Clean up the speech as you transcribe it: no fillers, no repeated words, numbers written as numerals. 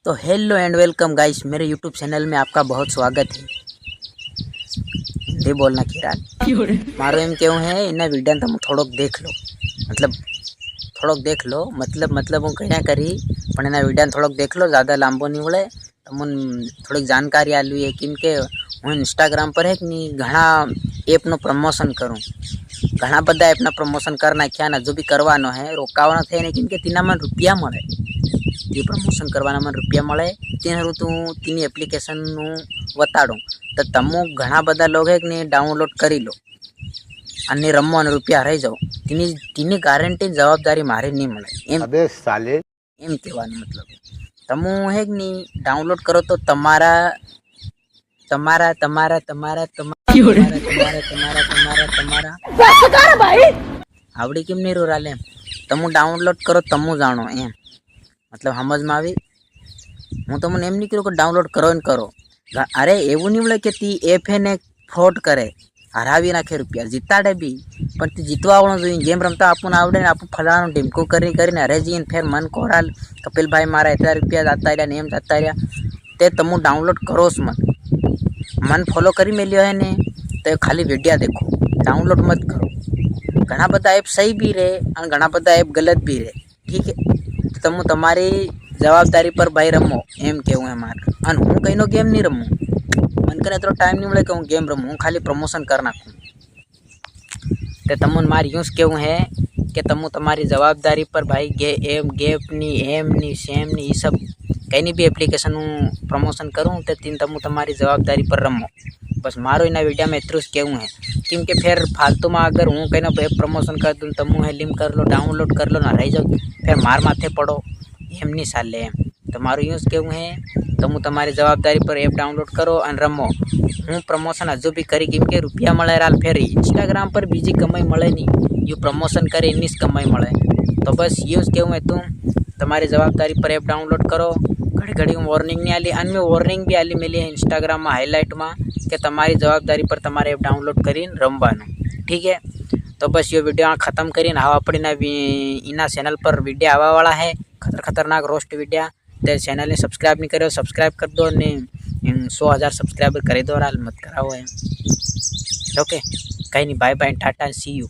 तो hello and welcome guys, मेरे YouTube channel में आपका बहुत स्वागत है। हिंदी बोलना किरान मारो एम केवू है इना वीडियो तम थोड़ोक देख लो, मतलब हूँ क्या करी पण एना वीडियो थोड़ोक देख लो, ज़्यादा लांबो नहीं वळे। तमन थोड़ी जानकारी आलू है केम के हूँ इंस्टाग्राम पर है कि नहीं घना एपनो प्रमोशन करूँ, घना बधा एपना प्रमोशन कर नाख्या ने जो भी करवानो है रोकावानो थे ने केम के तीना मन रुपया मळे। ये प्रमोशन करवाना मन रुपया मळे तेनु तू तीनी एप्लिकेशन बताड़ू तो तमु घना बधा लोग है कि नहीं डाउनलॉड करी लो अने रमो अने रुपया रही जाओ। तीनी गारंटी जवाबदारी मारे नहीं मळे एम अबे साले एम कहेवानो मतलब तमु है कि नहीं डाउनलॉड करो तो तमारा तमारा तमारा तमारा तमारा तमारा तमारा तमारा तमारा भाई आवड़ी केम नहीं रो राले तमु डाउनलॉड करो तमु जानो एम मतलब समझ में आई। हूँ तमने एम नहीं करूँ कि डाउनलॉड करो ने करो। अरे एवं नहीं बोले कि ती एप है ने फ्रॉड करे हरावी नाखे रुपया जीताड़े भी पण ती जीतवा आवड़ो जोईए। गेम रमता आपने आवड़े ने आपू फलाणो ढीमको करीने हरे जीने फेर मन कोराल कपिल भाई मारा एटला रुपया जाता रह्या ने एम जाता रह्या ते तमु डाउनलॉड करोस मन फॉलो करी मेल्यो है ने तो खाली वीडियो देखो, डाउनलॉड मत करो। घना बधा एप सही भी रहे और घना बधा एप गलत भी रहे, ठीक है। तमु तमारी जवाबदारी पर भाई रमो एम केवू है मारे। अन हूँ कईनो गेम नहीं रमूँ, मन करे तो टाइम नहीं मिले कि हूँ गेम रमूँ, हूँ खाली प्रमोशन कर नाखूँ। तो तमुन मार यूँ केवू है कि तमु तमारी जवाबदारी पर भाई गेप नी एम नी सेम नी ये सब कहीं भी एप्लिकेशन प्रमोशन करूँ तो तीन तमु तमारी जवाबदारी पर रमो। बस मारो इना वीडियो में इतरू केवू है क्योंकि फिर फालतू में अगर हूँ कहीं एप प्रमोशन कर दूँ तमु है लिंक कर लो डाउनलॉड कर लो ना रही जाओ फिर मार माथे पड़ो एम नहीं साले एम। तो मारू यूज केवू है तमु तमारी जवाबदारी पर एप डाउनलॉड करो और रमो। हूँ प्रमोशन हजू भी करी केम के रुपया मळे राल फिर इंस्टाग्राम पर बीजी कमाई मळे नहीं, यू प्रमोशन करे इन्नी कमाई मळे। तो बस यूज केवू है तुम तमारी जवाबदारी पर एप डाउनलॉड करो। घड़ी घड़ी वॉर्निंग नहीं आली अन में वॉर्निंग भी आली मिली है इंस्टाग्राम में हाईलाइट में कि तमारी जवाबदारी पर तमारे एप डाउनलॉड करीने रमवानुं, ठीक है। तो बस ये वीडियो खत्म करीने हवा अपनी इना चैनल पर वीडियो आवा वाला है खतरनाक रोस्ट वीडियो। तो चैनल ने सब्सक्राइब नहीं करो सब्सक्राइब कर दो ने 100,000 सब्सक्राइबर कर दो, मत कराओ है। ओके कहीं नहीं, bye bye tata see you.